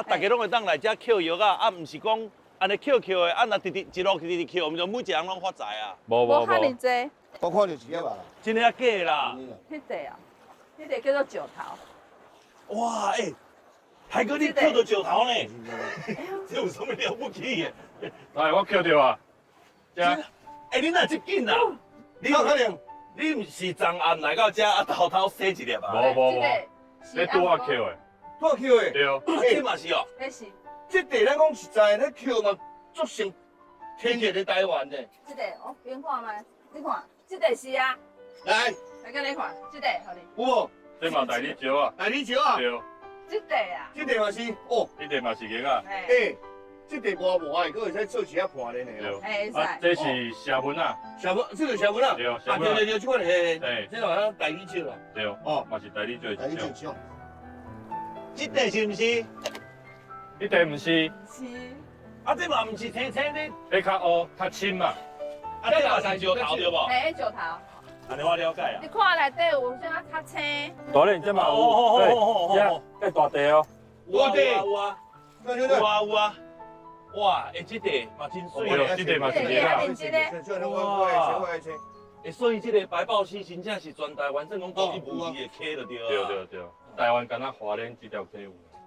啊，大家拢会当来遮捡药啊，啊，唔是讲安尼捡的，啊，若一路直捡，唔就每一人拢发财啊。无遐尼济，我看到一粒啊，真的假的啦？迄个啊，迄个叫做石头。哇，海哥你捡到石头呢？这有什么了不起的？来，我捡到啊！你哪这紧啊？你有可能，你唔是昨暗来到遮啊，偷偷洗一粒啊？无，你拄我捡的。我捡的。对。这嘛是哦。迄是。这地咱讲实在，咱捡嘛足成天然的台湾的。这个我给你看卖，你看，这个是啊。来，来给你看，这个，好哩。有无？这嘛大理石啊。大理石啊。对。这个啊。这地嘛是哦。这地嘛是银啊。这地无坏，佫会使做其他盘的呢。会啊，这是石纹啊。石纹，这个石纹啊。对，石纹。对，这款嘿。对。这好像大理石啊。对。哦，嘛是大理石。大理石种。这地是唔是？这地唔是。是。啊，这嘛唔是青青的。你较黑较深嘛。啊，这嘛是石头对无？嘿，石头。安尼我了解啊。你看内底有啥较青？大嘞，这嘛有。对，这大地哦。有啊有啊。有啊有啊。哇，这地嘛真水哦，这地嘛是银啊。哇！所以这个白宝石真正是全台湾，算讲独一无二的溪就对了。对，台湾敢若花莲这条溪有。